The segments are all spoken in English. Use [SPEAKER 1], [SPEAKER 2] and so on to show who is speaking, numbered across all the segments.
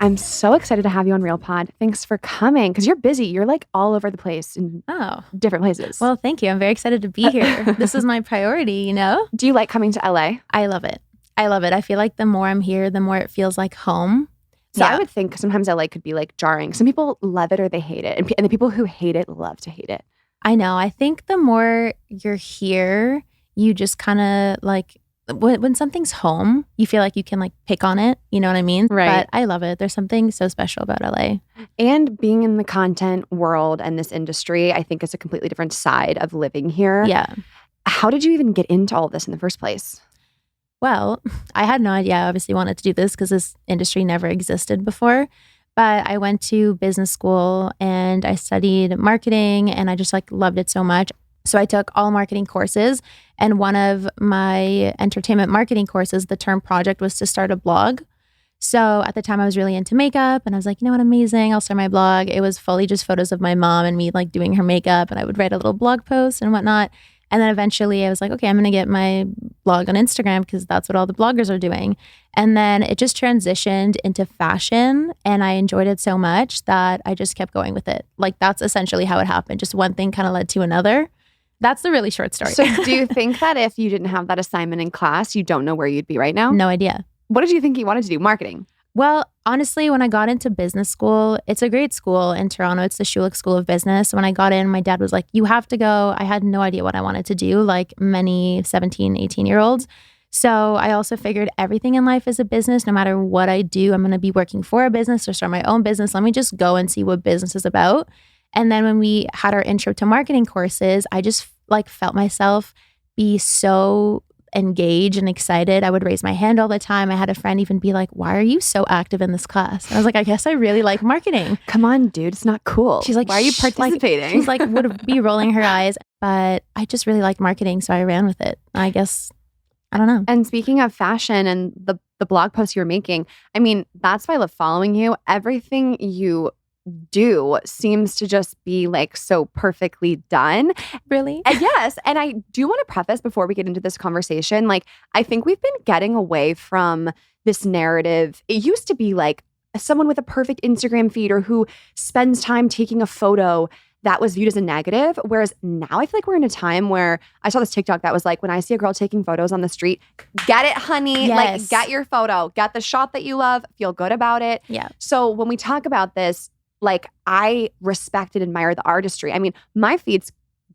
[SPEAKER 1] I'm so excited to have you on Real Pod. Thanks for coming because you're busy. You're like all over the place in different places.
[SPEAKER 2] Well, thank you. I'm very excited to be here. This is my priority,
[SPEAKER 1] Do you like coming to LA?
[SPEAKER 2] I love it. I feel like the more I'm here, the more it feels like home.
[SPEAKER 1] So I would think sometimes LA could be like jarring. Some people love it or they hate it. And the people who hate it love to hate it.
[SPEAKER 2] I know. I think the more you're here, you just kind of like, when something's home, you feel like you can like pick on it. You know what I mean?
[SPEAKER 1] Right.
[SPEAKER 2] But I love it. There's something so special about LA.
[SPEAKER 1] And being in the content world and this industry, I think is a completely different side of living here.
[SPEAKER 2] Yeah.
[SPEAKER 1] How did you even get into all of this in the first place?
[SPEAKER 2] Well, I had no idea I obviously wanted to do this because this industry never existed before. But I went to business school and I studied marketing and I just like loved it so much. So I took all marketing courses, and one of my entertainment marketing courses, the term project was to start a blog. So at the time I was really into makeup and I was like, you know what, amazing, I'll start my blog. It was fully just photos of my mom and me like doing her makeup, and I would write a little blog post and whatnot. And then eventually I was like, okay, I'm going to get my blog on Instagram because that's what all the bloggers are doing. And then it just transitioned into fashion and I enjoyed it so much that I just kept going with it. Like that's essentially how it happened. Just one thing kind of led to another. That's the really short story.
[SPEAKER 1] So do you think that if you didn't have that assignment in class, you don't know where you'd be right now?
[SPEAKER 2] No idea.
[SPEAKER 1] What did you think you wanted to do? Marketing?
[SPEAKER 2] Well, honestly, when I got into business school, it's a great school in Toronto. It's the Schulich School of Business. When I got in, my dad was like, you have to go. I had no idea what I wanted to do, like many 17, 18-year-olds. So I also figured everything in life is a business. No matter what I do, I'm going to be working for a business or start my own business. Let me just go and see what business is about. And then when we had our intro to marketing courses, I just like felt myself be so engaged and excited. I would raise my hand all the time. I had a friend even be like, why are you so active in this class? And I was like, I guess I really like marketing.
[SPEAKER 1] Come on, dude. It's not cool.
[SPEAKER 2] She's like,
[SPEAKER 1] why are you participating?
[SPEAKER 2] She's like, would be rolling her eyes. But I just really liked marketing. So I ran with it. I guess, I don't know.
[SPEAKER 1] And speaking of fashion and the blog posts you're making, I mean, that's why I love following you. Everything you do seems to just be like so perfectly done.
[SPEAKER 2] Really?
[SPEAKER 1] And yes. And I do want to preface before we get into this conversation, like, I think we've been getting away from this narrative. It used to be like someone with a perfect Instagram feed or who spends time taking a photo that was viewed as a negative. Whereas now I feel like we're in a time where I saw this TikTok that was like, when I see a girl taking photos on the street, get it, honey.
[SPEAKER 2] Yes.
[SPEAKER 1] Like, get your photo, get the shot that you love, feel good about it.
[SPEAKER 2] Yeah.
[SPEAKER 1] So when we talk about this, like, I respect and admire the artistry. I mean, my feed's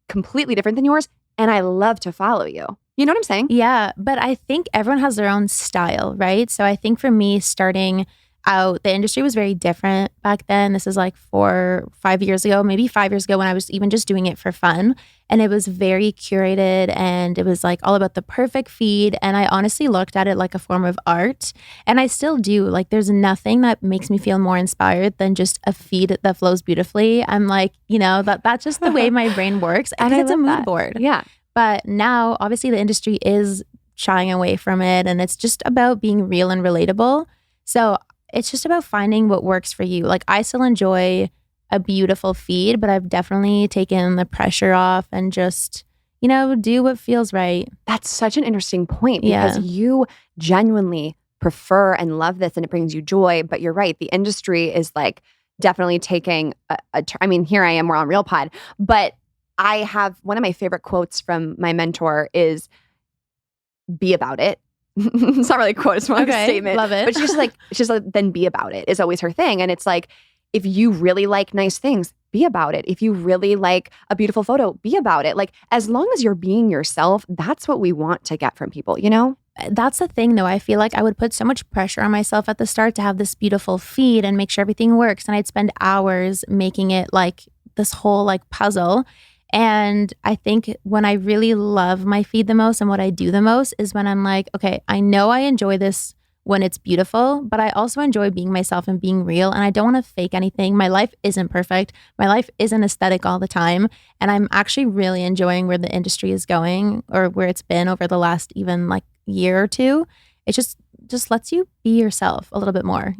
[SPEAKER 1] completely different than yours, and I love to follow you. You know what I'm saying?
[SPEAKER 2] Yeah, but I think everyone has their own style, right? So I think for me, starting out, the industry was very different back then. This is like 5 years ago, maybe 5 years ago, when I was even just doing it for fun. And it was very curated and it was like all about the perfect feed. And I honestly looked at it like a form of art. And I still do. Like, there's nothing that makes me feel more inspired than just a feed that flows beautifully. I'm like, that's just the way my brain works. And it's a mood board.
[SPEAKER 1] Yeah.
[SPEAKER 2] But now, obviously, the industry is shying away from it. And it's just about being real and relatable. So it's just about finding what works for you. Like, I still enjoy a beautiful feed, but I've definitely taken the pressure off and just, do what feels right.
[SPEAKER 1] That's such an interesting point because you genuinely prefer and love this and it brings you joy. But you're right. The industry is like definitely taking I mean, here I am, we're on Real Pod, but I have one of my favorite quotes from my mentor is, be about it. It's not really a quote, it's more like a statement.
[SPEAKER 2] Love it.
[SPEAKER 1] But she's like, then be about it is always her thing. And it's like, if you really like nice things, be about it. If you really like a beautiful photo, be about it. Like, as long as you're being yourself, that's what we want to get from people,
[SPEAKER 2] That's the thing, though. I feel like I would put so much pressure on myself at the start to have this beautiful feed and make sure everything works. And I'd spend hours making it like this whole like puzzle. And I think when I really love my feed the most and what I do the most is when I'm like, okay, I know I enjoy this when it's beautiful, but I also enjoy being myself and being real. And I don't want to fake anything. My life isn't perfect. My life isn't aesthetic all the time. And I'm actually really enjoying where the industry is going or where it's been over the last even like year or two. It just lets you be yourself a little bit more,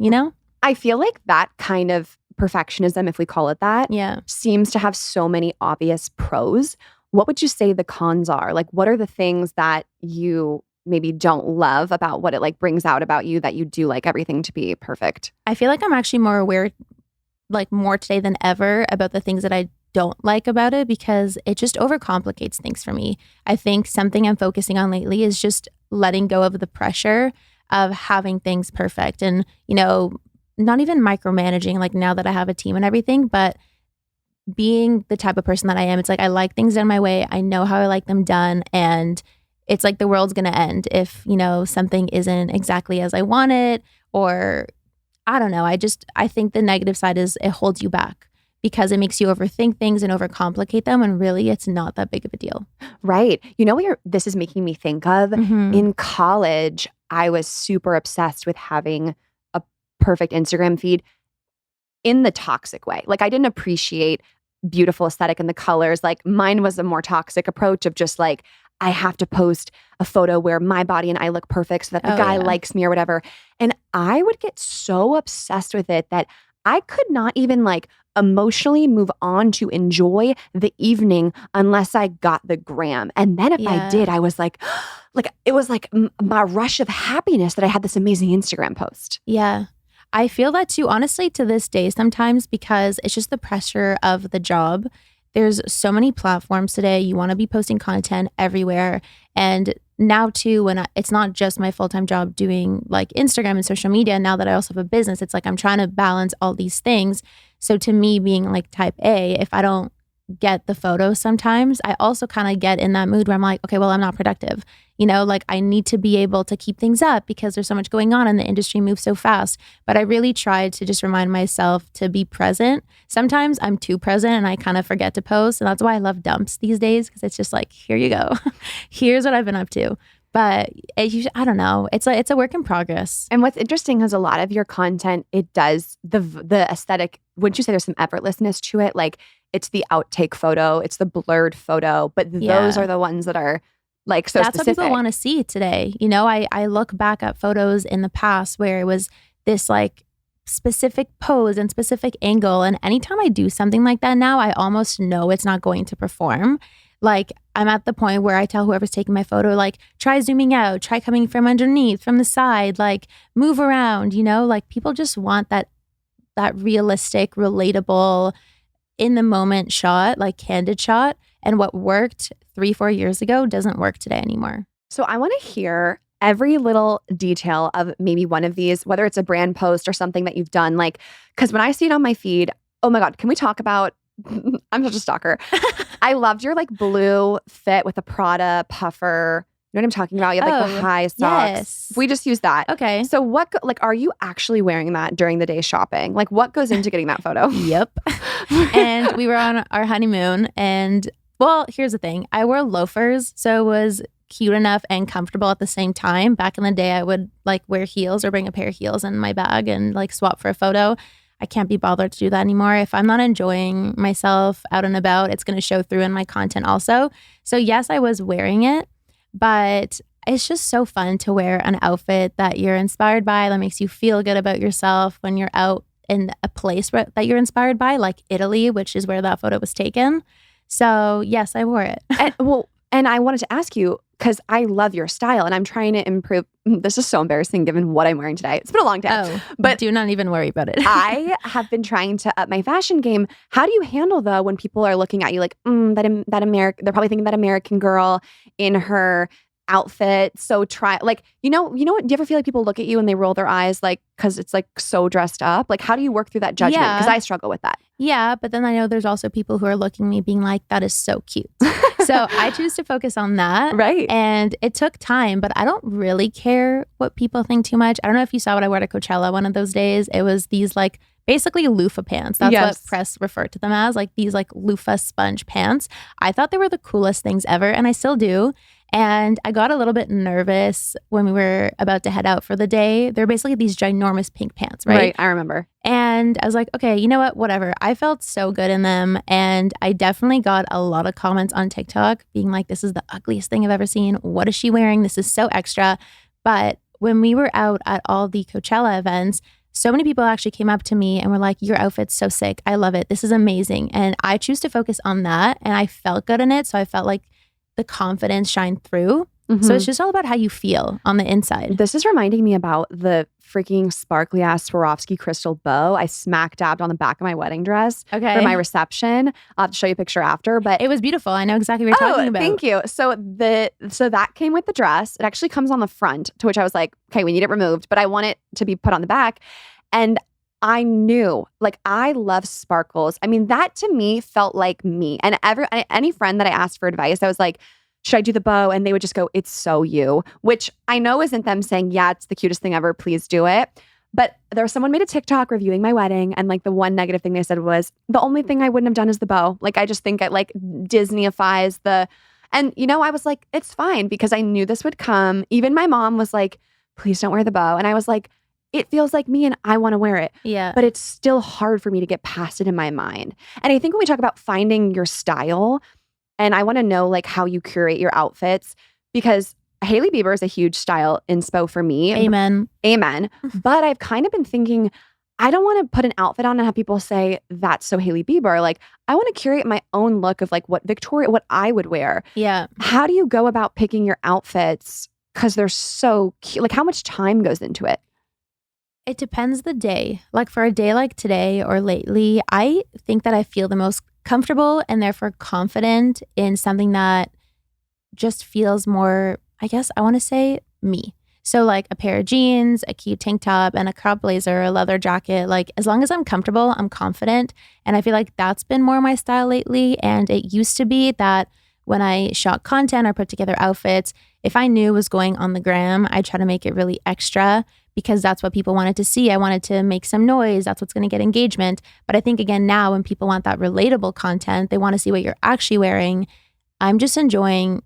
[SPEAKER 1] I feel like that kind of perfectionism, if we call it that, seems to have so many obvious pros. What would you say the cons are? Like, what are the things that you maybe don't love about what it like brings out about you that you do like everything to be perfect?
[SPEAKER 2] I feel like I'm actually more aware, like more today than ever, about the things that I don't like about it, because it just overcomplicates things for me. I think something I'm focusing on lately is just letting go of the pressure of having things perfect and, not even micromanaging, like now that I have a team and everything, but being the type of person that I am. It's like I like things done my way. I know how I like them done. And it's like the world's going to end if, something isn't exactly as I want it, or I don't know. I think the negative side is it holds you back because it makes you overthink things and overcomplicate them. And really, it's not that big of a deal.
[SPEAKER 1] Right. You know what this is making me think of?
[SPEAKER 2] Mm-hmm.
[SPEAKER 1] In college, I was super obsessed with having a perfect Instagram feed in the toxic way. Like I didn't appreciate beautiful aesthetic and the colors. Like mine was a more toxic approach of just like, I have to post a photo where my body and I look perfect so that the guy likes me or whatever. And I would get so obsessed with it that I could not even like emotionally move on to enjoy the evening unless I got the gram. And then if I did, I was like it was like my rush of happiness that I had this amazing Instagram post.
[SPEAKER 2] Yeah. I feel that too, honestly, to this day sometimes, because it's just the pressure of the job. There's so many platforms today. You want to be posting content everywhere. And now too, when it's not just my full-time job doing like Instagram and social media, now that I also have a business, it's like I'm trying to balance all these things. So to me, being like type A, if I don't get the photos sometimes, I also kind of get in that mood where I'm like, okay, well, I'm not productive. Like I need to be able to keep things up because there's so much going on and the industry moves so fast. But I really tried to just remind myself to be present. Sometimes I'm too present and I kind of forget to post. And that's why I love dumps these days, because it's just like, here you go. Here's what I've been up to. But I don't know. It's a work in progress.
[SPEAKER 1] And what's interesting is a lot of your content, it does the aesthetic. Wouldn't you say there's some effortlessness to it? Like it's the outtake photo, it's the blurred photo, but those are the ones that are like so
[SPEAKER 2] that's
[SPEAKER 1] specific.
[SPEAKER 2] What people want to see today. I look back at photos in the past where it was this like specific pose and specific angle. And anytime I do something like that now, I almost know it's not going to perform. Like I'm at the point where I tell whoever's taking my photo, like try zooming out, try coming from underneath, from the side, like move around, like people just want that realistic, relatable, in the moment shot, like candid shot. And what worked 3-4 years ago doesn't work today anymore.
[SPEAKER 1] So I want to hear every little detail of maybe one of these, whether it's a brand post or something that you've done. Like, because when I see it on my feed, oh my God, can we talk about, I'm such a stalker. I loved your like blue fit with a Prada puffer. You know what I'm talking about? You have like the high socks.
[SPEAKER 2] Yes.
[SPEAKER 1] We just use that.
[SPEAKER 2] Okay.
[SPEAKER 1] So what, are you actually wearing that during the day shopping? Like what goes into getting that photo?
[SPEAKER 2] Yep. And we were on our honeymoon and well, here's the thing. I wore loafers, so it was cute enough and comfortable at the same time. Back in the day, I would like wear heels or bring a pair of heels in my bag and like swap for a photo. I can't be bothered to do that anymore. If I'm not enjoying myself out and about, it's going to show through in my content also. So yes, I was wearing it, but it's just so fun to wear an outfit that you're inspired by, that makes you feel good about yourself when you're out in a place that you're inspired by, like Italy, which is where that photo was taken. So yes, I wore it.
[SPEAKER 1] And I wanted to ask you, because I love your style and I'm trying to improve. This is so embarrassing given what I'm wearing today. It's been a long day.
[SPEAKER 2] Oh,
[SPEAKER 1] but
[SPEAKER 2] do not even worry about it.
[SPEAKER 1] I have been trying to up my fashion game. How do you handle though when people are looking at you like, that American, they're probably thinking that American girl in her outfit. So try like, you know what? Do you ever feel like people look at you and they roll their eyes like, cause it's like so dressed up? Like, how do you work through that judgment? Cause I struggle with that.
[SPEAKER 2] Yeah. But then I know there's also people who are looking at me being like, that is so cute. So I choose to focus on that.
[SPEAKER 1] Right.
[SPEAKER 2] And it took time, but I don't really care what people think too much. I don't know if you saw what I wore to Coachella one of those days. It was these like basically loofah pants. That's what press referred to them as, like these like loofah sponge pants. I thought they were the coolest things ever, and I still do. And I got a little bit nervous when we were about to head out for the day. They're basically these ginormous pink pants, right?
[SPEAKER 1] Right, I remember.
[SPEAKER 2] And I was like, okay, you know what? Whatever. I felt so good in them. And I definitely got a lot of comments on TikTok being like, this is the ugliest thing I've ever seen. What is she wearing? This is so extra. But when we were out at all the Coachella events, so many people actually came up to me and were like, your outfit's so sick. I love it. This is amazing. And I choose to focus on that. And I felt good in it. So I felt like the confidence shined through. So it's just all about how you feel on the inside.
[SPEAKER 1] This is reminding me about the freaking sparkly ass Swarovski crystal bow I smack dabbed on the back of my wedding dress for my reception. I'll have to show you a picture after, but
[SPEAKER 2] it was beautiful. I know exactly what you're talking about.
[SPEAKER 1] Thank you. So that came with the dress. It actually comes on the front, to which I was like, okay, we need it removed, but I want it to be put on the back. And I knew, like, I love sparkles. I mean, that to me felt like me. And any friend that I asked for advice, I was like, should I do the bow? And they would just go, it's so you, which I know isn't them saying, yeah, it's the cutest thing ever. Please do it. But someone made a TikTok reviewing my wedding. And like the one negative thing they said was, the only thing I wouldn't have done is the bow. Like, I just think it like Disneyifies and I was like, it's fine because I knew this would come. Even my mom was like, please don't wear the bow. And I was like, it feels like me and I want to wear it.
[SPEAKER 2] Yeah.
[SPEAKER 1] But it's still hard for me to get past it in my mind. And I think when we talk about finding your style, and I want to know like how you curate your outfits, because Hailey Bieber is a huge style inspo for me.
[SPEAKER 2] Amen.
[SPEAKER 1] But I've kind of been thinking, I don't want to put an outfit on and have people say, that's so Hailey Bieber. Like, I want to curate my own look of like what I would wear.
[SPEAKER 2] Yeah.
[SPEAKER 1] How do you go about picking your outfits? Because they're so cute. Like, how much time goes into it?
[SPEAKER 2] It depends the day. Like for a day like today or lately, I think that I feel the most comfortable and therefore confident in something that just feels more, I guess I want to say me. So like a pair of jeans, a cute tank top, and a crop blazer, a leather jacket. Like as long as I'm comfortable, I'm confident. And I feel like that's been more my style lately. And it used to be that when I shot content or put together outfits, if I knew it was going on the gram, I'd try to make it really extra because that's what people wanted to see. I wanted to make some noise. That's what's going to get engagement. But I think again, now when people want that relatable content, they want to see what you're actually wearing. I'm just enjoying,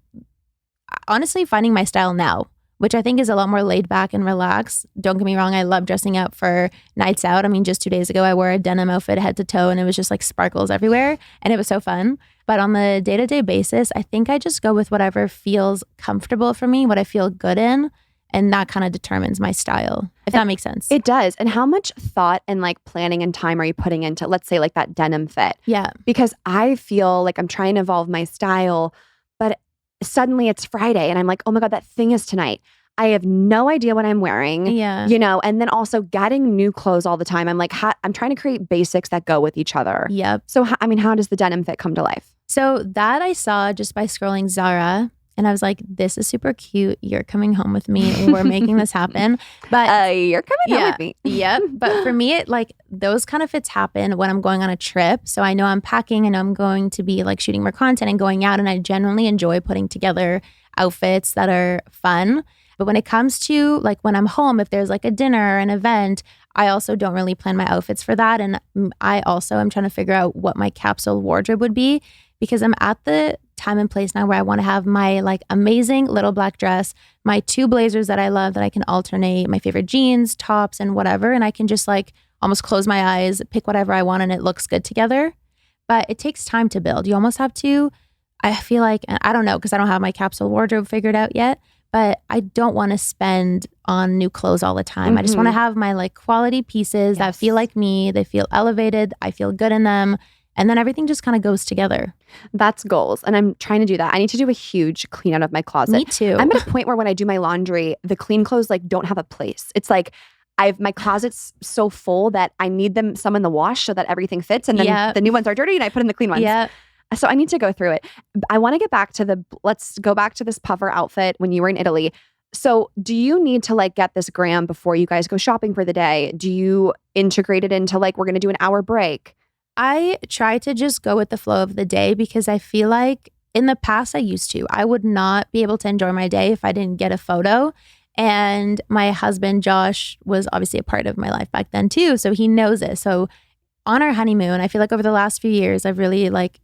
[SPEAKER 2] honestly, finding my style now, which I think is a lot more laid back and relaxed. Don't get me wrong. I love dressing up for nights out. I mean, just 2 days ago, I wore a denim outfit head to toe and it was just like sparkles everywhere. And it was so fun. But on the day-to-day basis, I think I just go with whatever feels comfortable for me, what I feel good in. And that kind of determines my style, if that makes sense.
[SPEAKER 1] It does. And how much thought and like planning and time are you putting into, let's say, like that denim fit?
[SPEAKER 2] Yeah.
[SPEAKER 1] Because I feel like I'm trying to evolve my style, but suddenly it's Friday and I'm like, oh my God, that thing is tonight. I have no idea what I'm wearing.
[SPEAKER 2] Yeah.
[SPEAKER 1] And then also getting new clothes all the time. I'm like, I'm trying to create basics that go with each other.
[SPEAKER 2] Yep.
[SPEAKER 1] So, how does the denim fit come to life?
[SPEAKER 2] So that I saw just by scrolling Zara. And I was like, this is super cute. You're coming home with me. We're making this happen. But
[SPEAKER 1] you're coming home with me.
[SPEAKER 2] Yep. But for me, it like those kind of fits happen when I'm going on a trip. So I know I'm packing and I'm going to be like shooting more content and going out. And I genuinely enjoy putting together outfits that are fun. But when it comes to like when I'm home, if there's like a dinner or an event, I also don't really plan my outfits for that. And I also am trying to figure out what my capsule wardrobe would be, because I'm at the time and place now where I want to have my like amazing little black dress, my 2 blazers that I love that I can alternate, my favorite jeans, tops, and whatever. And I can just like almost close my eyes, pick whatever I want, and it looks good together. But it takes time to build. You almost have to, I feel like, I don't know, because I don't have my capsule wardrobe figured out yet, but I don't want to spend on new clothes all the time. Mm-hmm. I just want to have my like quality pieces that feel like me. They feel elevated. I feel good in them. And then everything just kind of goes together.
[SPEAKER 1] That's goals. And I'm trying to do that. I need to do a huge clean out of my closet.
[SPEAKER 2] Me too.
[SPEAKER 1] I'm at a point where when I do my laundry, the clean clothes like don't have a place. It's like my closet's so full that I need some in the wash so that everything fits. And then the new ones are dirty and I put in the clean ones.
[SPEAKER 2] Yeah.
[SPEAKER 1] So I need to go through it. I want to get back to let's go back to this puffer outfit when you were in Italy. So do you need to like get this gram before you guys go shopping for the day? Do you integrate it into like, we're going to do an hour break?
[SPEAKER 2] I try to just go with the flow of the day because I feel like in the past I used to. I would not be able to enjoy my day if I didn't get a photo. And my husband, Josh, was obviously a part of my life back then too. So he knows it. So on our honeymoon, I feel like over the last few years, I've really like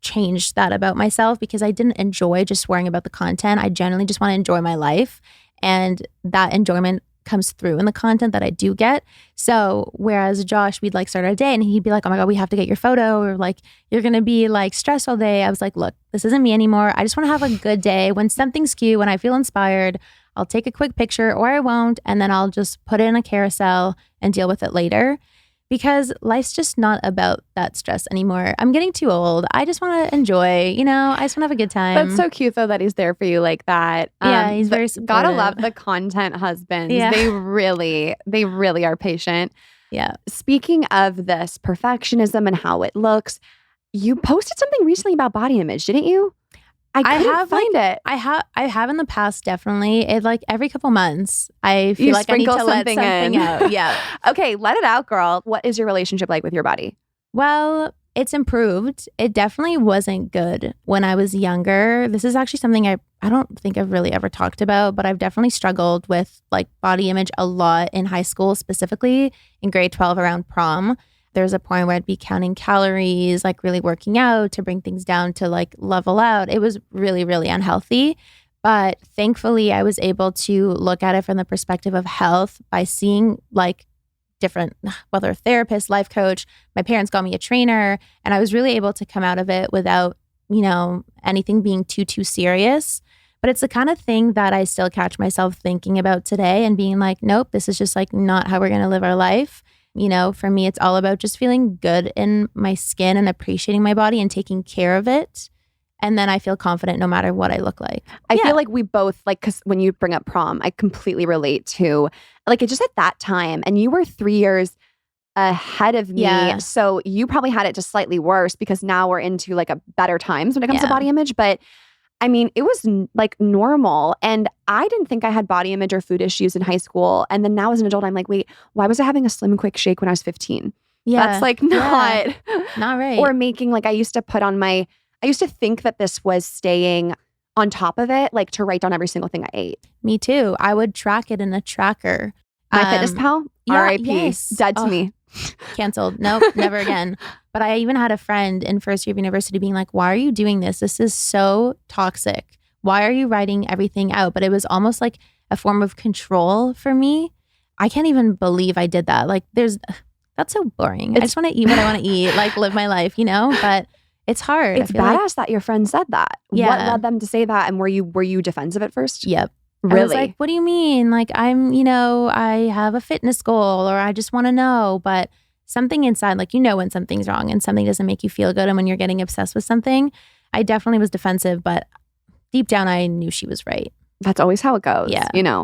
[SPEAKER 2] changed that about myself because I didn't enjoy just worrying about the content. I generally just want to enjoy my life. And that enjoyment comes through in the content that I do get. So whereas Josh, we'd like start our day and he'd be like, oh my God, we have to get your photo, or like, you're going to be like stressed all day. I was like, look, this isn't me anymore. I just want to have a good day. When something's cute, when I feel inspired, I'll take a quick picture or I won't. And then I'll just put it in a carousel and deal with it later. Because life's just not about that stress anymore. I'm getting too old. I just want to enjoy, I just want to have a good time.
[SPEAKER 1] That's so cute though that he's there for you like that.
[SPEAKER 2] Yeah, he's very supportive.
[SPEAKER 1] Gotta love the content husbands.
[SPEAKER 2] Yeah.
[SPEAKER 1] They really are patient.
[SPEAKER 2] Yeah.
[SPEAKER 1] Speaking of this perfectionism and how it looks, you posted something recently about body image, didn't you? I couldn't find it.
[SPEAKER 2] I have in the past, definitely. It like every couple months, I feel like I need to let something out. Yeah.
[SPEAKER 1] Okay, let it out, girl. What is your relationship like with your body?
[SPEAKER 2] Well, it's improved. It definitely wasn't good when I was younger. This is actually something I don't think I've really ever talked about, but I've definitely struggled with like body image a lot in high school, specifically in grade 12 around prom. There's a point where I'd be counting calories, like really working out to bring things down to like level out. It was really, really unhealthy. But thankfully, I was able to look at it from the perspective of health by seeing like different, whether therapist, life coach, my parents got me a trainer, and I was really able to come out of it without, anything being too serious. But it's the kind of thing that I still catch myself thinking about today and being like, nope, this is just like not how we're going to live our life. For me, it's all about just feeling good in my skin and appreciating my body and taking care of it. And then I feel confident no matter what I look like.
[SPEAKER 1] I feel like we both, like, because when you bring up prom, I completely relate to, like, it's just at that time. And you were 3 years ahead of me.
[SPEAKER 2] Yeah.
[SPEAKER 1] So you probably had it just slightly worse because now we're into like a better times when it comes to body image. But I mean, it was like normal. And I didn't think I had body image or food issues in high school. And then now as an adult, I'm like, wait, why was I having a Slim Quick shake when I was 15?
[SPEAKER 2] Yeah.
[SPEAKER 1] That's like not
[SPEAKER 2] right.
[SPEAKER 1] Or making like, I used to think that this was staying on top of it, like to write down every single thing I ate.
[SPEAKER 2] Me too. I would track it in a tracker.
[SPEAKER 1] MyFitnessPal, RIP,
[SPEAKER 2] yes.
[SPEAKER 1] dead to me.
[SPEAKER 2] Canceled. Nope, never again. But I even had a friend in first year of university being like, why are you doing this? This is so toxic. Why are you writing everything out? But it was almost like a form of control for me. I can't even believe I did that. Like that's so boring. I just want to eat what I want to eat, like live my life, But it's hard.
[SPEAKER 1] It's badass that your friend said that.
[SPEAKER 2] Yeah.
[SPEAKER 1] What led them to say that? And were you defensive at first?
[SPEAKER 2] Yep.
[SPEAKER 1] Really?
[SPEAKER 2] I was like, what do you mean? Like I have a fitness goal or I just want to know. But something inside, like, when something's wrong and something doesn't make you feel good. And when you're getting obsessed with something, I definitely was defensive, but deep down, I knew she was right.
[SPEAKER 1] That's always how it goes.
[SPEAKER 2] Yeah.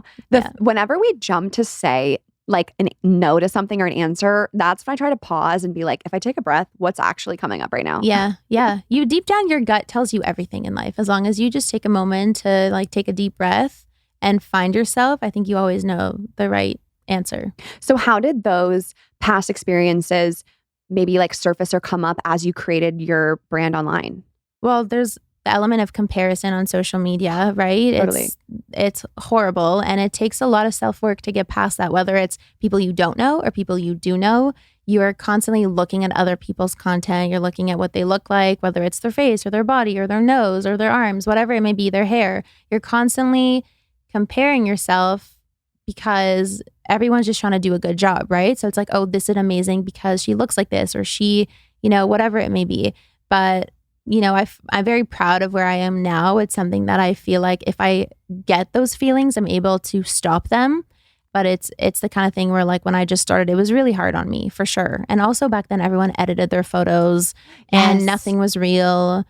[SPEAKER 1] Whenever we jump to say like a no to something or an answer, that's when I try to pause and be like, if I take a breath, what's actually coming up right now?
[SPEAKER 2] Yeah. Yeah. You deep down, your gut tells you everything in life. As long as you just take a moment to like take a deep breath and find yourself, I think you always know the right answer.
[SPEAKER 1] So how did those past experiences maybe like surface or come up as you created your brand online?
[SPEAKER 2] Well, there's the element of comparison on social media, right?
[SPEAKER 1] Totally.
[SPEAKER 2] It's horrible. And it takes a lot of self-work to get past that, whether it's people you don't know or people you do know. You're constantly looking at other people's content. You're looking at what they look like, whether it's their face or their body or their nose or their arms, whatever it may be, their hair. You're constantly comparing yourself because everyone's just trying to do a good job, right? So it's like, oh, this is amazing because she looks like this or she, whatever it may be. But, I'm very proud of where I am now. It's something that I feel like if I get those feelings, I'm able to stop them. But it's the kind of thing where like when I just started, it was really hard on me for sure. And also back then, everyone edited their photos and nothing was real.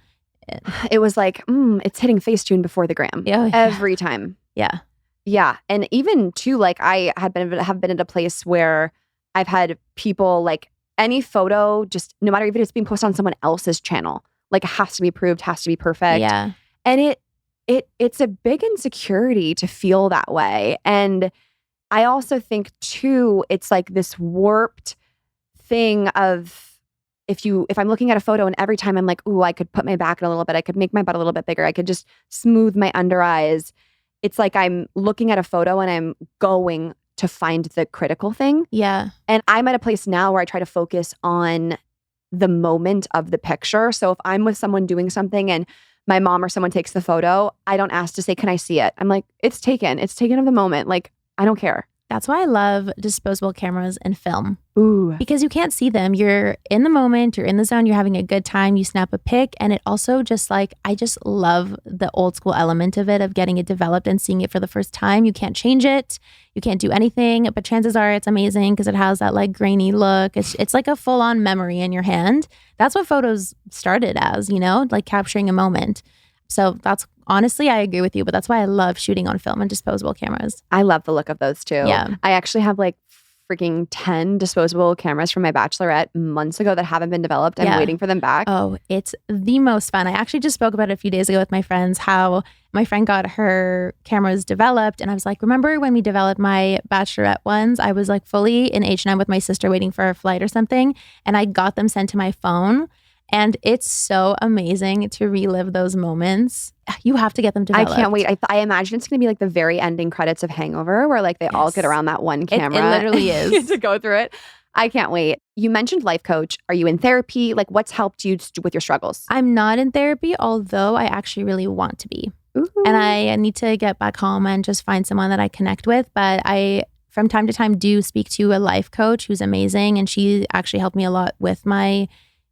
[SPEAKER 1] It was like, it's hitting Facetune before the gram.
[SPEAKER 2] Yeah.
[SPEAKER 1] Every time.
[SPEAKER 2] Yeah.
[SPEAKER 1] Yeah. And even too, like I have been at a place where I've had people like any photo, just no matter if it's being posted on someone else's channel, like it has to be approved, has to be perfect.
[SPEAKER 2] Yeah.
[SPEAKER 1] And it's a big insecurity to feel that way. And I also think too, it's like this warped thing of if I'm looking at a photo and every time I'm like, ooh, I could put my back in a little bit, I could make my butt a little bit bigger, I could just smooth my under eyes. It's like I'm looking at a photo and I'm going to find the critical thing.
[SPEAKER 2] Yeah.
[SPEAKER 1] And I'm at a place now where I try to focus on the moment of the picture. So if I'm with someone doing something and my mom or someone takes the photo, I don't ask to say, can I see it? I'm like, it's taken of the moment. Like, I don't care.
[SPEAKER 2] That's why I love disposable cameras and film.
[SPEAKER 1] Ooh.
[SPEAKER 2] Because you can't see them. You're in the moment, you're in the zone, you're having a good time, you snap a pic. And it also just like, I just love the old school element of it, of getting it developed and seeing it for the first time. You can't change it. You can't do anything, but chances are it's amazing because it has that like grainy look. It's like a full on memory in your hand. That's what photos started as, you know, like capturing a moment. So that's honestly, I agree with you, but that's why I love shooting on film and disposable cameras.
[SPEAKER 1] I love the look of those too.
[SPEAKER 2] Yeah.
[SPEAKER 1] I actually have like freaking 10 disposable cameras from my bachelorette months ago that haven't been developed. I'm waiting for them back.
[SPEAKER 2] Oh, it's the most fun. I actually just spoke about it a few days ago with my friends, how my friend got her cameras developed. And I was like, remember when we developed my bachelorette ones? I was like fully in H&M with my sister waiting for a flight or something. And I got them sent to my phone. And it's so amazing to relive those moments. You have to get them developed.
[SPEAKER 1] I can't wait. I imagine it's going to be like the very ending credits of Hangover where like they all get around that one camera.
[SPEAKER 2] It literally is.
[SPEAKER 1] To go through it. I can't wait. You mentioned life coach. Are you in therapy? Like what's helped you with your struggles?
[SPEAKER 2] I'm not in therapy, although I actually really want to be.
[SPEAKER 1] Ooh.
[SPEAKER 2] And I need to get back home and just find someone that I connect with. But I, from time to time, do speak to a life coach who's amazing. And she actually helped me a lot with my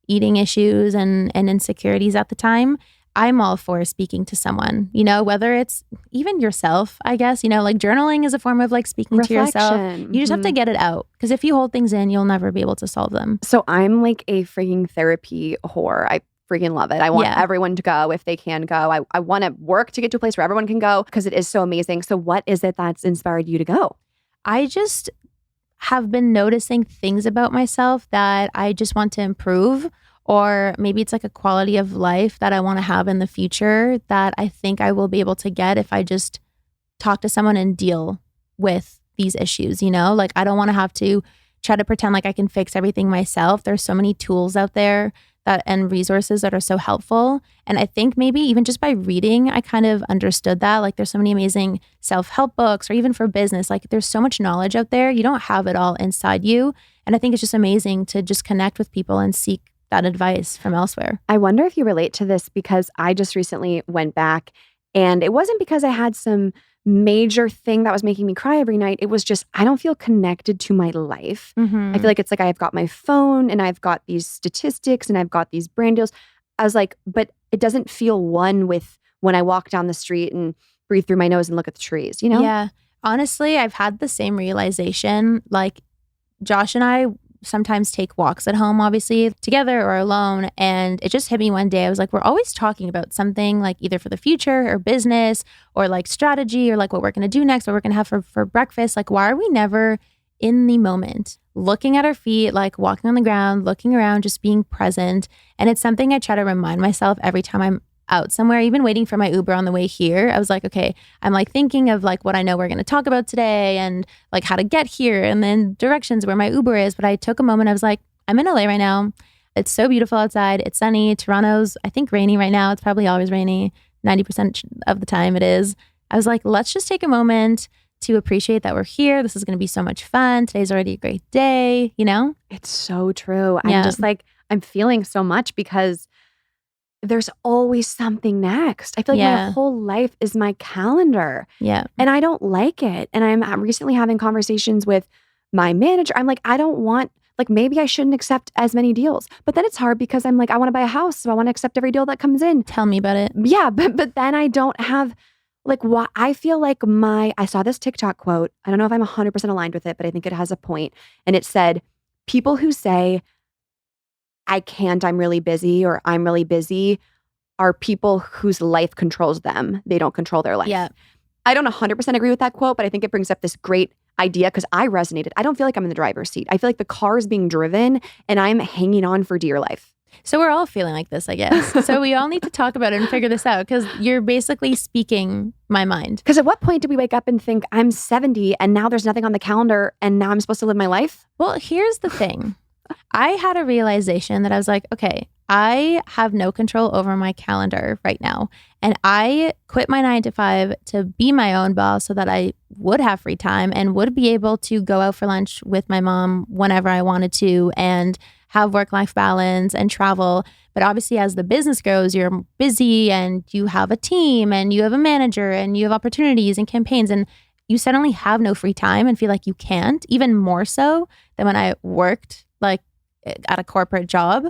[SPEAKER 2] eating issues and insecurities at the time. I'm all for speaking to someone, you know, whether it's even yourself, I guess, you know, like journaling is a form of like speaking to yourself. You just have to get it out, because if you hold things in, you'll never be able to solve them.
[SPEAKER 1] So I'm like a freaking therapy whore. I freaking love it. I want everyone to go if they can go. I want to work to get to a place where everyone can go because it is so amazing. So what is it that's inspired you to go?
[SPEAKER 2] I just have been noticing things about myself that I just want to improve, or maybe it's like a quality of life that I want to have in the future that I think I will be able to get if I just talk to someone and deal with these issues, you know? Like I don't want to have to try to pretend like I can fix everything myself. There's so many tools out there and resources that are so helpful. And I think maybe even just by reading, I kind of understood that. Like there's so many amazing self-help books, or even for business, like there's so much knowledge out there. You don't have it all inside you. And I think it's just amazing to just connect with people and seek that advice from elsewhere.
[SPEAKER 1] I wonder if you relate to this, because I just recently went back, and it wasn't because I had some major thing that was making me cry every night. It was just, I don't feel connected to my life. I feel like it's like I've got my phone and I've got these statistics and I've got these brand deals. I was like, but it doesn't feel one with when I walk down the street and breathe through my nose and look at the trees, you know?
[SPEAKER 2] Yeah. Honestly, I've had the same realization. Like Josh and I sometimes take walks at home, obviously together or alone. And it just hit me one day. I was like, we're always talking about something, like either for the future or business or like strategy or like what we're going to do next, what we're going to have for breakfast. Like, why are we never in the moment, looking at our feet, like walking on the ground, looking around, just being present? And it's something I try to remind myself every time I'm out somewhere, even waiting for my Uber on the way here. I was like, okay, I'm like thinking of like what I know we're going to talk about today and like how to get here and then directions where my Uber is. But I took a moment. I was like, I'm in LA right now. It's so beautiful outside. It's sunny. Toronto's, I think, rainy right now. It's probably always rainy. 90% of the time it is. I was like, let's just take a moment to appreciate that we're here. This is going to be so much fun. Today's already a great day, you know?
[SPEAKER 1] It's so true. I'm just like, I'm feeling so much because there's always something next. I feel like my whole life is my calendar.
[SPEAKER 2] Yeah.
[SPEAKER 1] And I don't like it. And I'm recently having conversations with my manager. I'm like, I don't want, like, maybe I shouldn't accept as many deals. But then it's hard because I'm like, I want to buy a house. So I want to accept every deal that comes in.
[SPEAKER 2] Tell me about it.
[SPEAKER 1] Yeah. But then I don't have, like, why I feel like I saw this TikTok quote. I don't know if I'm 100% aligned with it, but I think it has a point. And it said, people who say, I can't, I'm really busy, or I'm really busy, are people whose life controls them. They don't control their life.
[SPEAKER 2] Yeah.
[SPEAKER 1] I don't 100% agree with that quote, but I think it brings up this great idea because I resonated. I don't feel like I'm in the driver's seat. I feel like the car is being driven and I'm hanging on for dear life.
[SPEAKER 2] So we're all feeling like this, I guess. So we all need to talk about it and figure this out, because you're basically speaking my mind.
[SPEAKER 1] Because at what point do we wake up and think I'm 70 and now there's nothing on the calendar and now I'm supposed to live my life?
[SPEAKER 2] Well, here's the thing. I had a realization that I was like, okay, I have no control over my calendar right now. And I quit my 9 to 5 to be my own boss so that I would have free time and would be able to go out for lunch with my mom whenever I wanted to and have work-life balance and travel. But obviously, as the business grows, you're busy and you have a team and you have a manager and you have opportunities and campaigns. And you suddenly have no free time and feel like you can't, even more so than when I worked like at a corporate job.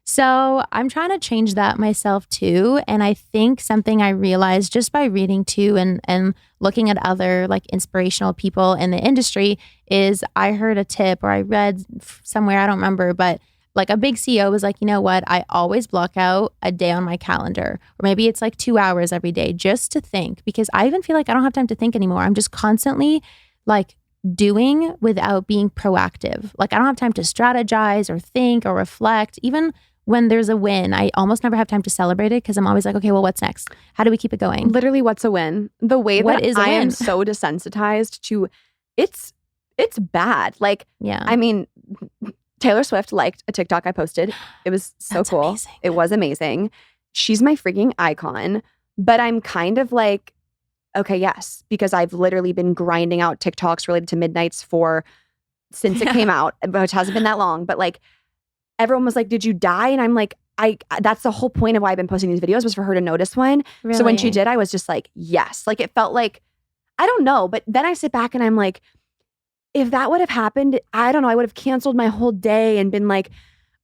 [SPEAKER 2] So I'm trying to change that myself too. And I think something I realized just by reading too and looking at other like inspirational people in the industry is I heard a tip or I read somewhere, I don't remember, but like a big CEO was like, you know what? I always block out a day on my calendar, or maybe it's like 2 hours every day just to think, because I even feel like I don't have time to think anymore. I'm just constantly like doing without being proactive. Like I don't have time to strategize or think or reflect. Even when there's a win, I almost never have time to celebrate it because I'm always like, okay, well, what's next? How do we keep it going?
[SPEAKER 1] Literally, what's a win? The way
[SPEAKER 2] What
[SPEAKER 1] that
[SPEAKER 2] is a
[SPEAKER 1] I am
[SPEAKER 2] win?
[SPEAKER 1] so desensitized to it's bad. Like,
[SPEAKER 2] Yeah.
[SPEAKER 1] I mean, Taylor Swift liked a TikTok I posted. It was so
[SPEAKER 2] That's
[SPEAKER 1] cool.
[SPEAKER 2] amazing.
[SPEAKER 1] It was amazing. She's my freaking icon. But I'm kind of like, okay, yes, because I've literally been grinding out TikToks related to Midnights since it came out, which hasn't been that long. But like, everyone was like, did you die? And I'm like, that's the whole point of why I've been posting these videos, was for her to notice one.
[SPEAKER 2] Really?
[SPEAKER 1] So when she did, I was just like, yes. Like it felt like, I don't know. But then I sit back and I'm like, if that would have happened, I don't know, I would have canceled my whole day and been like,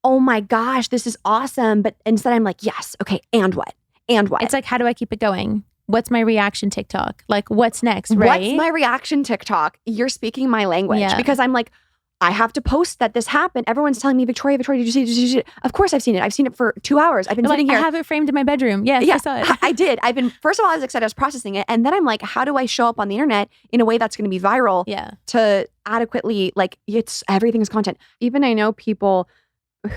[SPEAKER 1] oh my gosh, this is awesome. But instead I'm like, yes, okay, and what? And what?
[SPEAKER 2] It's like, how do I keep it going? What's my reaction TikTok? Like, what's next, right?
[SPEAKER 1] What's my reaction TikTok? You're speaking my language.
[SPEAKER 2] Yeah.
[SPEAKER 1] Because I'm like, I have to post that this happened. Everyone's telling me, Victoria, did you see it? Did you see it? Of course I've seen it. I've seen it for 2 hours. I've been sitting here.
[SPEAKER 2] I have it framed in my bedroom. Yes,
[SPEAKER 1] Yeah,
[SPEAKER 2] I saw it.
[SPEAKER 1] I did. First of all, I was excited. I was processing it. And then I'm like, how do I show up on the internet in a way that's going to be viral
[SPEAKER 2] Yeah.
[SPEAKER 1] to adequately, like, everything is content. Even I know people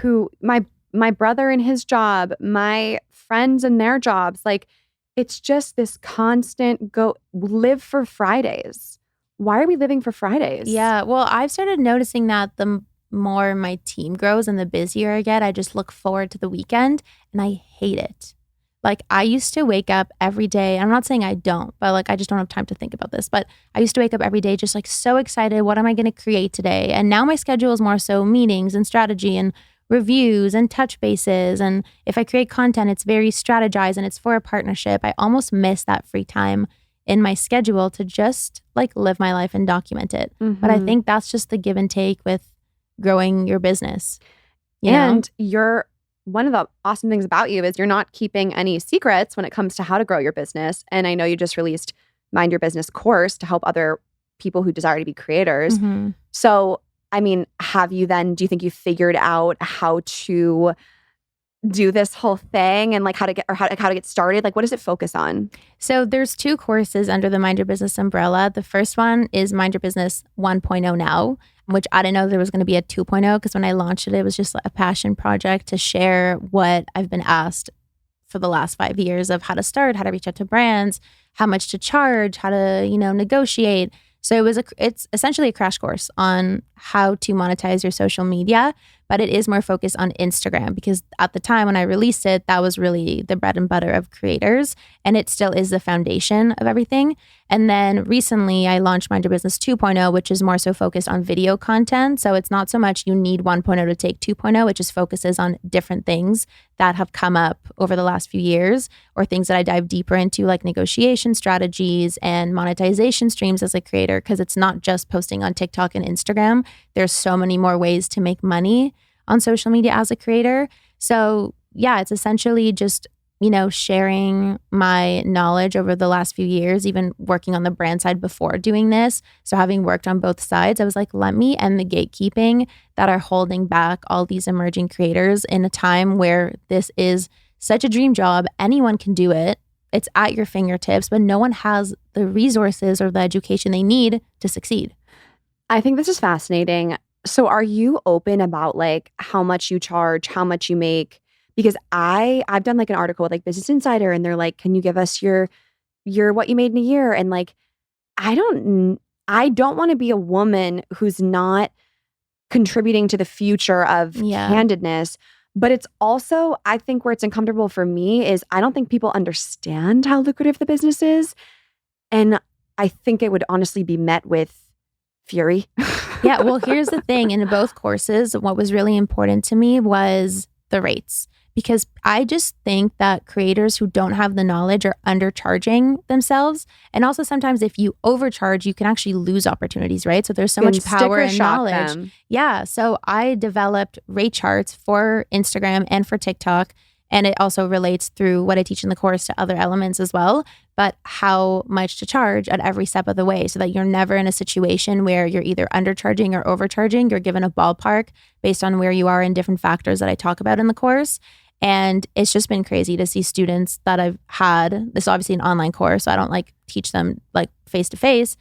[SPEAKER 1] who, my brother in his job, my friends in their jobs, like, it's just this constant live for Fridays. Why are we living for Fridays?
[SPEAKER 2] Yeah. Well, I've started noticing that the more my team grows and the busier I get, I just look forward to the weekend and I hate it. Like I used to wake up every day. I'm not saying I don't, but like I just don't have time to think about this. But I used to wake up every day just like so excited. What am I going to create today? And now my schedule is more so meetings and strategy and reviews and touch bases. And if I create content, it's very strategized and it's for a partnership. I almost miss that free time in my schedule to just like live my life and document it.
[SPEAKER 1] Mm-hmm.
[SPEAKER 2] But I think that's just the give and take with growing your business.
[SPEAKER 1] And one of the awesome things about you is you're not keeping any secrets when it comes to how to grow your business. And I know you just released Mind Your Business course to help other people who desire to be creators.
[SPEAKER 2] Mm-hmm.
[SPEAKER 1] So, I mean, do you think you figured out how to do this whole thing and like how to get started? Like, what does it focus on?
[SPEAKER 2] So there's 2 courses under the Mind Your Business umbrella. The first one is Mind Your Business 1.0 now, which I didn't know there was going to be a 2.0 because when I launched it, it was just a passion project to share what I've been asked for the last 5 years of how to start, how to reach out to brands, how much to charge, how to, negotiate. So it's essentially a crash course on how to monetize your social media, but it is more focused on Instagram because at the time when I released it, that was really the bread and butter of creators, and it still is the foundation of everything. And then recently I launched Mind Your Business 2.0, which is more so focused on video content. So it's not so much you need 1.0 to take 2.0, it just focuses on different things that have come up over the last few years or things that I dive deeper into, like negotiation strategies and monetization streams as a creator, because it's not just posting on TikTok and Instagram. There's so many more ways to make money on social media as a creator. So yeah, it's essentially just, sharing my knowledge over the last few years, even working on the brand side before doing this. So having worked on both sides, I was like, let me end the gatekeeping that are holding back all these emerging creators in a time where this is such a dream job. Anyone can do it. It's at your fingertips, but no one has the resources or the education they need to succeed.
[SPEAKER 1] I think this is fascinating. So are you open about like how much you charge, how much you make? Because I've done like an article with like Business Insider and they're like, can you give us your what you made in a year? And like, I don't want to be a woman who's not contributing to the future of candidness. But it's also, I think where it's uncomfortable for me is I don't think people understand how lucrative the business is. And I think it would honestly be met with fury.
[SPEAKER 2] Yeah, well, here's the thing. In both courses, what was really important to me was the rates. because I just think that creators who don't have the knowledge are undercharging themselves. And also sometimes if you overcharge, you can actually lose opportunities, right? So there's so much power in knowledge.
[SPEAKER 1] Them.
[SPEAKER 2] Yeah. So I developed rate charts for Instagram and for TikTok. And it also relates through what I teach in the course to other elements as well, but how much to charge at every step of the way so that you're never in a situation where you're either undercharging or overcharging. You're given a ballpark based on where you are in different factors that I talk about in the course. And it's just been crazy to see students that I've had. This is obviously an online course, so I don't like teach them like face to face,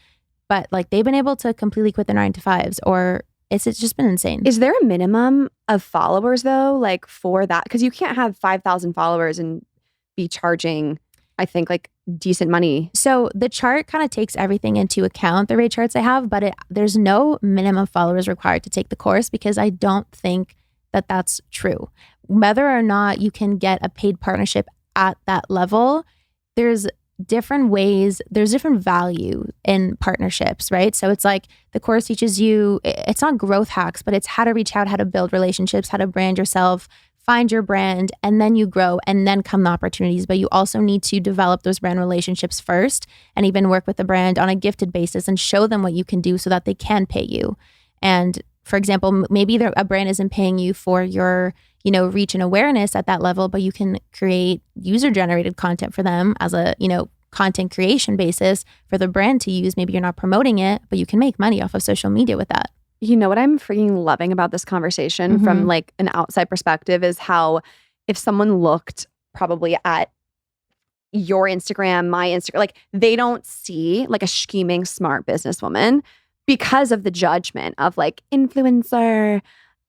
[SPEAKER 2] but like they've been able to completely quit their 9-to-5s, or it's just been insane.
[SPEAKER 1] Is there a minimum of followers though, like for that? Because you can't have 5,000 followers and be charging, I think, like decent money.
[SPEAKER 2] So the chart kind of takes everything into account, the rate charts I have, but there's no minimum followers required to take the course because I don't think that that's true. Whether or not you can get a paid partnership at that level, there's different ways, there's different value in partnerships, right? So it's like the course teaches you, it's not growth hacks, but it's how to reach out, how to build relationships, how to brand yourself, find your brand, and then you grow and then come the opportunities. But you also need to develop those brand relationships first and even work with the brand on a gifted basis and show them what you can do so that they can pay you. And for example, maybe a brand isn't paying you for your, reach and awareness at that level, but you can create user-generated content for them as a, content creation basis for the brand to use. Maybe you're not promoting it, but you can make money off of social media with that.
[SPEAKER 1] You know what I'm freaking loving about this conversation from like an outside perspective is how if someone looked probably at your Instagram, my Instagram, like they don't see like a scheming, smart businesswoman because of the judgment of like influencer,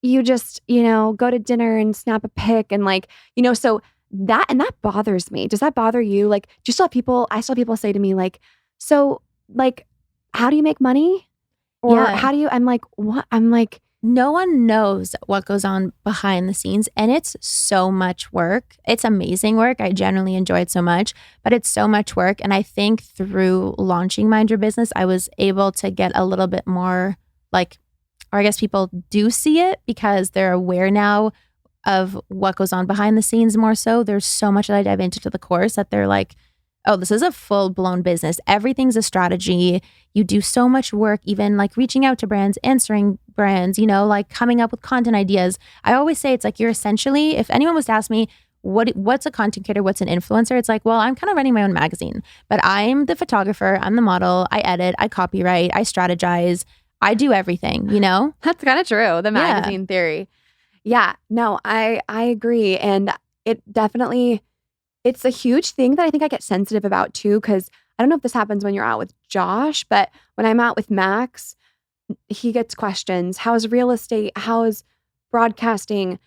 [SPEAKER 1] you just, go to dinner and snap a pic and like, so that bothers me. Does that bother you? Like, I still have people say to me like, so like, how do you make money? Or how do you, I'm like, what? I'm like,
[SPEAKER 2] no one knows what goes on behind the scenes, and it's so much work. It's amazing work. I generally enjoy it so much, but it's so much work. And I think through launching Mind Your Business, I was able to get a little bit more like, or I guess people do see it because they're aware now of what goes on behind the scenes more so. There's so much that I dive into the course that they're like, oh, this is a full-blown business. Everything's a strategy. You do so much work, even like reaching out to brands, answering brands, like coming up with content ideas. I always say it's like you're essentially, if anyone was to ask me, what's a content creator, what's an influencer? It's like, well, I'm kind of running my own magazine, but I'm the photographer, I'm the model, I edit, I copyright, I strategize, I do everything,
[SPEAKER 1] That's kind of true. The magazine theory. Yeah, no, I agree. And it definitely, it's a huge thing that I think I get sensitive about too, because I don't know if this happens when you're out with Josh, but when I'm out with Max, he gets questions. How's real estate? How's broadcasting?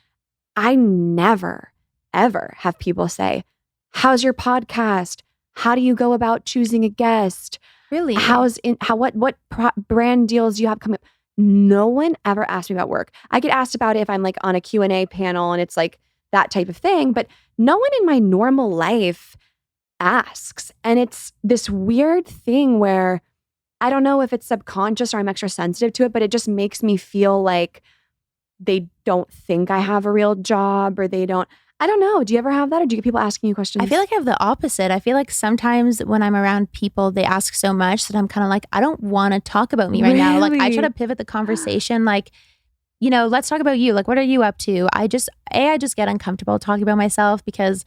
[SPEAKER 1] I never, ever have people say, how's your podcast? How do you go about choosing a guest?
[SPEAKER 2] Really?
[SPEAKER 1] What brand deals do you have coming up? No one ever asked me about work. I get asked about it if I'm like on a Q&A panel and it's like that type of thing, but no one in my normal life asks. And it's this weird thing where I don't know if it's subconscious or I'm extra sensitive to it, but it just makes me feel like they don't think I have a real job or I don't know. Do you ever have that? Or do you get people asking you questions?
[SPEAKER 2] I feel like I have the opposite. I feel like sometimes when I'm around people, they ask so much that I'm kind of like, I don't want to talk about me right now. Like I try to pivot the conversation. Like, let's talk about you. Like, what are you up to? I just get uncomfortable talking about myself because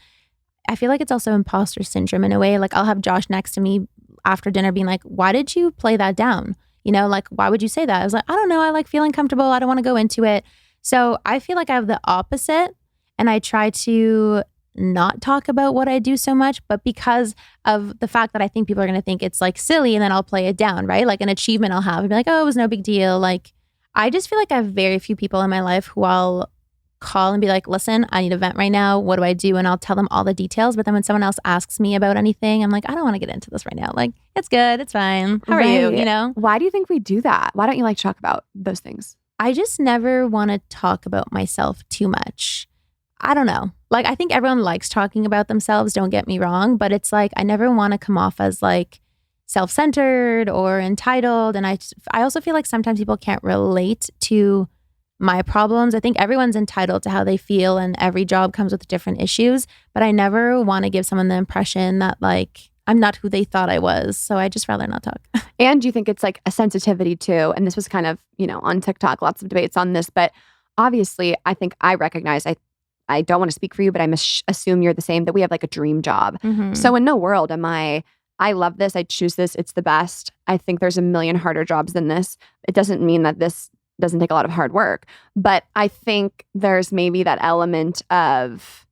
[SPEAKER 2] I feel like it's also imposter syndrome in a way. Like I'll have Josh next to me after dinner being like, why did you play that down? Like, why would you say that? I was like, I don't know. I like feeling comfortable. I don't want to go into it. So I feel like I have the opposite. And I try to not talk about what I do so much, but because of the fact that I think people are going to think it's like silly and then I'll play it down, right? Like an achievement I'll have and be like, oh, it was no big deal. Like, I just feel like I have very few people in my life who I'll call and be like, listen, I need a vent right now. What do I do? And I'll tell them all the details. But then when someone else asks me about anything, I'm like, I don't want to get into this right now. Like, it's good. It's fine. How are you?
[SPEAKER 1] Why do you think we do that? Why don't you like to talk about those things?
[SPEAKER 2] I just never want to talk about myself too much. I don't know. Like, I think everyone likes talking about themselves, don't get me wrong, but it's like, I never want to come off as like self-centered or entitled. And I also feel like sometimes people can't relate to my problems. I think everyone's entitled to how they feel and every job comes with different issues, but I never want to give someone the impression that like I'm not who they thought I was. So I just rather not talk.
[SPEAKER 1] And do you think it's like a sensitivity too? And this was kind of, on TikTok, lots of debates on this, but obviously I think I recognize, I don't want to speak for you, but I must assume you're the same, that we have like a dream job.
[SPEAKER 2] Mhm.
[SPEAKER 1] So in no world am I love this, I choose this, it's the best. I think there's a million harder jobs than this. It doesn't mean that this doesn't take a lot of hard work, but I think there's maybe that element of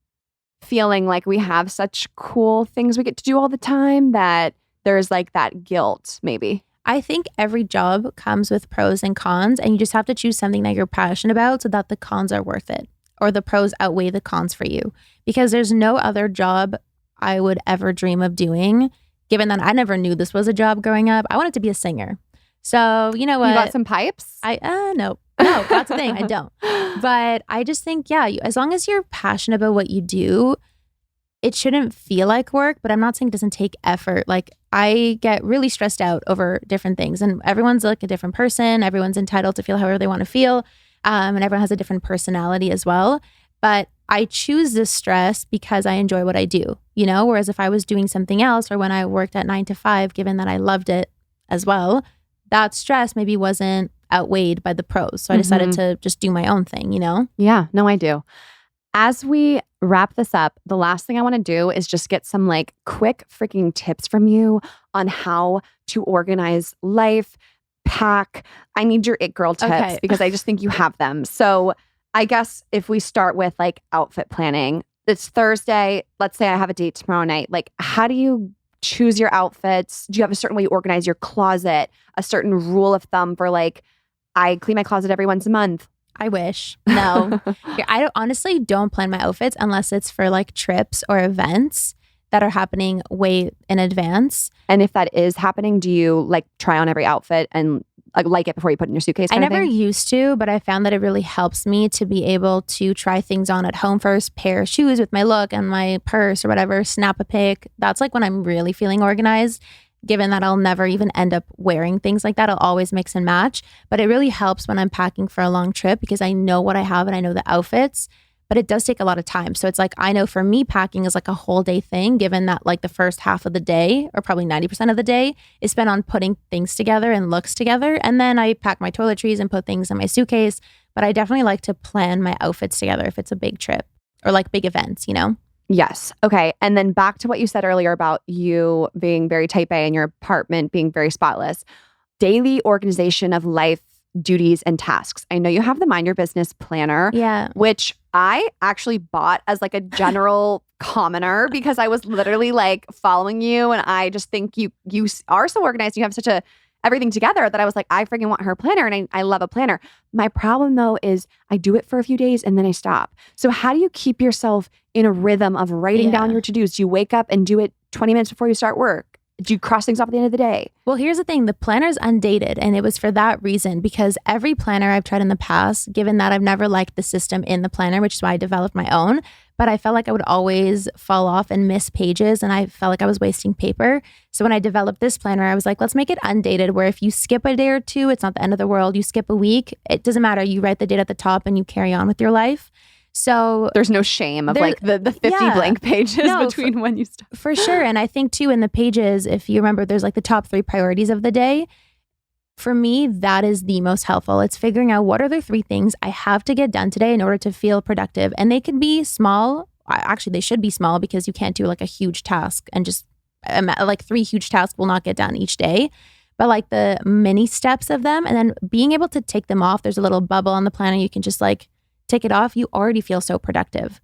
[SPEAKER 1] feeling like we have such cool things we get to do all the time that there's like that guilt maybe.
[SPEAKER 2] I think every job comes with pros and cons, and you just have to choose something that you're passionate about so that the cons are worth it or the pros outweigh the cons for you. Because there's no other job I would ever dream of doing, given that I never knew this was a job growing up. I wanted to be a singer. So, you know what?
[SPEAKER 1] You got some pipes?
[SPEAKER 2] No, that's the thing. I don't. But I just think, as long as you're passionate about what you do, it shouldn't feel like work, but I'm not saying it doesn't take effort. Like I get really stressed out over different things and everyone's like a different person. Everyone's entitled to feel however they want to feel. And everyone has a different personality as well. But I choose this stress because I enjoy what I do, whereas if I was doing something else or when I worked at 9 to 5, given that I loved it as well, that stress maybe wasn't outweighed by the pros. So I decided to just do my own thing,
[SPEAKER 1] Yeah, no, I do. As we wrap this up, the last thing I want to do is just get some like quick freaking tips from you on how to organize life, pack. I need your it girl tips because I just think you have them. So I guess if we start with like outfit planning, it's Thursday. Let's say I have a date tomorrow night. Like, how do you choose your outfits? Do you have a certain way you organize your closet? A certain rule of thumb for like, I clean my closet every once a month?
[SPEAKER 2] I wish. No. I honestly don't plan my outfits unless it's for like trips or events that are happening way in advance.
[SPEAKER 1] And if that is happening, do you like try on every outfit and like it before you put it in your suitcase?
[SPEAKER 2] I never used to, but I found that it really helps me to be able to try things on at home first, pair shoes with my look and my purse or whatever, snap a pic. That's like when I'm really feeling organized. Given that I'll never even end up wearing things like that, I'll always mix and match. But it really helps when I'm packing for a long trip because I know what I have and I know the outfits, but it does take a lot of time. So it's like, I know for me, packing is like a whole day thing, given that like the first half of the day, or probably 90% of the day, is spent on putting things together and looks together. And then I pack my toiletries and put things in my suitcase. But I definitely like to plan my outfits together if it's a big trip or like big events,
[SPEAKER 1] Yes. Okay. And then back to what you said earlier about you being very type A and your apartment being very spotless. Daily organization of life, duties, and tasks. I know you have the Mind Your Business planner, which I actually bought as like a general commoner because I was literally like following you. And I just think you are so organized. You have such a everything together that I was like, I freaking want her planner. And I love a planner. My problem though is I do it for a few days and then I stop. So how do you keep yourself in a rhythm of writing down your to-dos? Do you wake up and do it 20 minutes before you start work? Do you cross things off at the end of the day?
[SPEAKER 2] Well, here's the thing. The planner is undated. And it was for that reason, because every planner I've tried in the past, given that I've never liked the system in the planner, which is why I developed my own, but I felt like I would always fall off and miss pages. And I felt like I was wasting paper. So when I developed this planner, I was like, let's make it undated, where if you skip a day or two, it's not the end of the world. You skip a week, it doesn't matter. You write the date at the top and you carry on with your life. So
[SPEAKER 1] there's no shame of like the 50 blank pages between when you start.
[SPEAKER 2] For sure. And I think too, in the pages, if you remember, there's like the top 3 priorities of the day. For me, that is the most helpful. It's figuring out what are the 3 things I have to get done today in order to feel productive. And they can be small. Actually, they should be small because you can't do like a huge task and just like 3 huge tasks will not get done each day. But like the mini steps of them and then being able to take them off. There's a little bubble on the planner. You can just like take it off. You already feel so productive,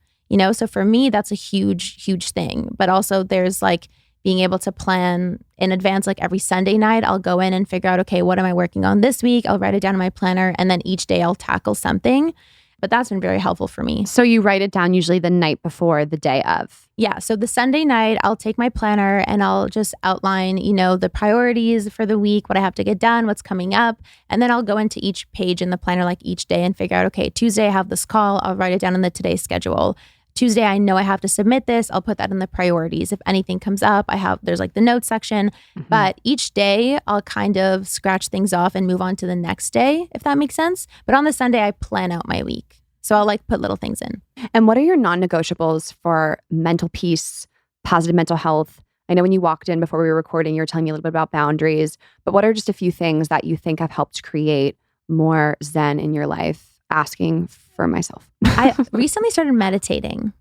[SPEAKER 2] So for me, that's a huge, huge thing. But also there's like being able to plan in advance, like every Sunday night, I'll go in and figure out, okay, what am I working on this week? I'll write it down in my planner. And then each day I'll tackle something. But that's been very helpful for me.
[SPEAKER 1] So you write it down usually the night before the day of?
[SPEAKER 2] Yeah. So the Sunday night, I'll take my planner and I'll just outline, the priorities for the week, what I have to get done, what's coming up. And then I'll go into each page in the planner, like each day and figure out, okay, Tuesday I have this call. I'll write it down in the today's schedule. Tuesday, I know I have to submit this. I'll put that in the priorities. If anything comes up, there's like the notes section. But each day I'll kind of scratch things off and move on to the next day, if that makes sense. But on the Sunday, I plan out my week. So I'll like put little things in.
[SPEAKER 1] And what are your non-negotiables for mental peace, positive mental health? I know when you walked in before we were recording, you were telling me a little bit about boundaries, but what are just a few things that you think have helped create more Zen in your life? Asking for myself.
[SPEAKER 2] I recently started meditating,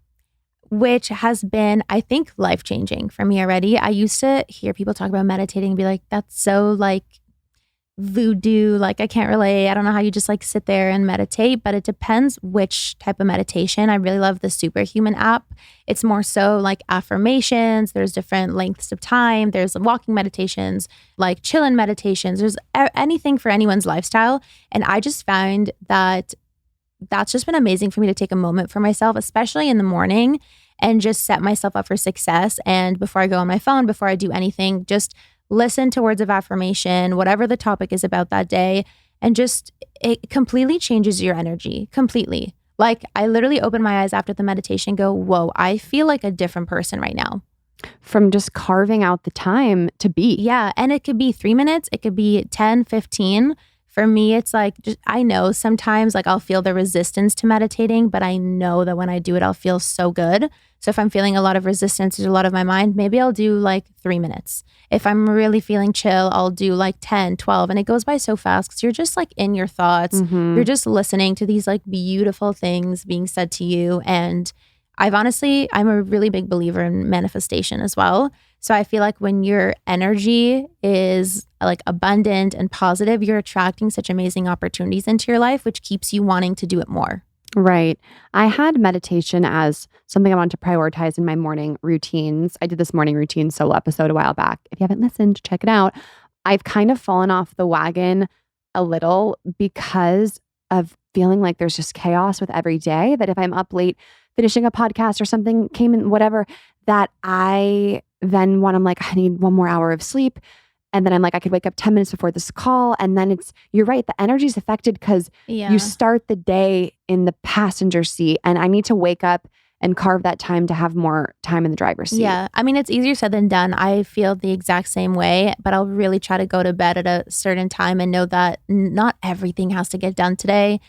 [SPEAKER 2] which has been, I think, life-changing for me already. I used to hear people talk about meditating and be like, that's so like voodoo, like I can't relate. I don't know how you just like sit there and meditate, but it depends which type of meditation. I really love the Superhuman app. It's more so like affirmations. There's different lengths of time. There's walking meditations, like chillin' meditations. There's anything for anyone's lifestyle. And I just found that that's just been amazing for me to take a moment for myself, especially in the morning, and just set myself up for success. And before I go on my phone, before I do anything, just listen to words of affirmation, whatever the topic is about that day. And just, it completely changes your energy, completely. Like I literally open my eyes after the meditation, go, whoa, I feel like a different person right now.
[SPEAKER 1] From just carving out the time to be.
[SPEAKER 2] Yeah. And it could be 3 minutes. It could be 10, 15. For me, it's like, I know sometimes like I'll feel the resistance to meditating, but I know that when I do it, I'll feel so good. So if I'm feeling a lot of resistance to a lot of my mind, maybe I'll do like 3 minutes. If I'm really feeling chill, I'll do like 10, 12. And it goes by so fast because you're just like in your thoughts. You're just listening to these like beautiful things being said to you. And I'm a really big believer in manifestation as well. So I feel like when your energy is like abundant and positive, you're attracting such amazing opportunities into your life, which keeps you wanting to do it more.
[SPEAKER 1] Right. I had meditation as something I wanted to prioritize in my morning routines. I did this morning routine solo episode a while back. If you haven't listened, check it out. I've kind of fallen off the wagon a little because of feeling like there's just chaos with every day, that if I'm up late finishing a podcast or something came in, whatever, that I then I'm like, I need 1 more hour of sleep. And then I'm like, I could wake up 10 minutes before this call. And then you're right, the energy is affected because you start the day in the passenger seat, and I need to wake up and carve that time to have more time in the driver's seat.
[SPEAKER 2] Yeah. I mean, it's easier said than done. I feel the exact same way, but I'll really try to go to bed at a certain time and know that not everything has to get done today.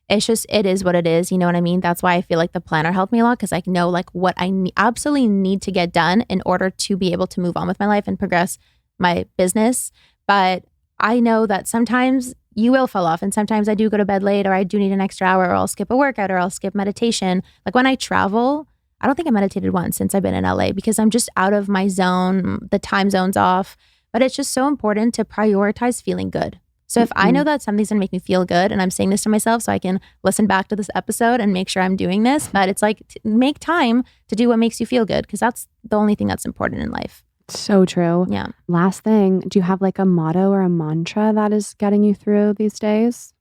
[SPEAKER 2] It's just, it is what it is. You know what I mean? That's why I feel like the planner helped me a lot, because I know like what I absolutely need to get done in order to be able to move on with my life and progress my business. But I know that sometimes you will fall off, and sometimes I do go to bed late, or I do need an extra hour, or I'll skip a workout, or I'll skip meditation. Like when I travel, I don't think I meditated once since I've been in LA, because I'm just out of my zone, the time zone's off. But it's just so important to prioritize feeling good. So if I know that something's gonna make me feel good, and I'm saying this to myself so I can listen back to this episode and make sure I'm doing this, but it's like, make time to do what makes you feel good, because that's the only thing that's important in life.
[SPEAKER 1] So true.
[SPEAKER 2] Yeah.
[SPEAKER 1] Last thing, do you have like a motto or a mantra that is getting you through these days?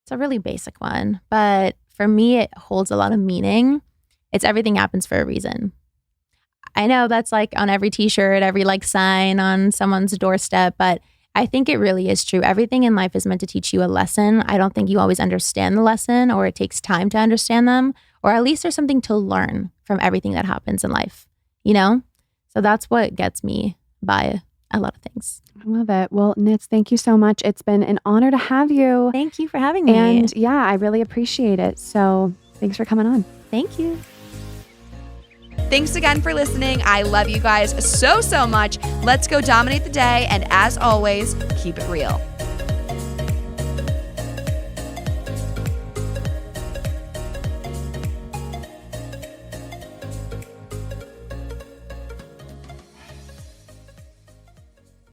[SPEAKER 2] It's a really basic one, but for me, it holds a lot of meaning. It's everything happens for a reason. I know that's like on every t-shirt, every like sign on someone's doorstep, but I think it really is true. Everything in life is meant to teach you a lesson. I don't think you always understand the lesson, or it takes time to understand them, or at least there's something to learn from everything that happens in life, you know? So that's what gets me by a lot of things.
[SPEAKER 1] I love it. Well, Nits, thank you so much. It's been an honor to have you.
[SPEAKER 2] Thank you for having me.
[SPEAKER 1] And yeah, I really appreciate it. So thanks for coming on.
[SPEAKER 2] Thank you.
[SPEAKER 3] Thanks again for listening. I love you guys so much. Let's go dominate the day. And as always, keep it real.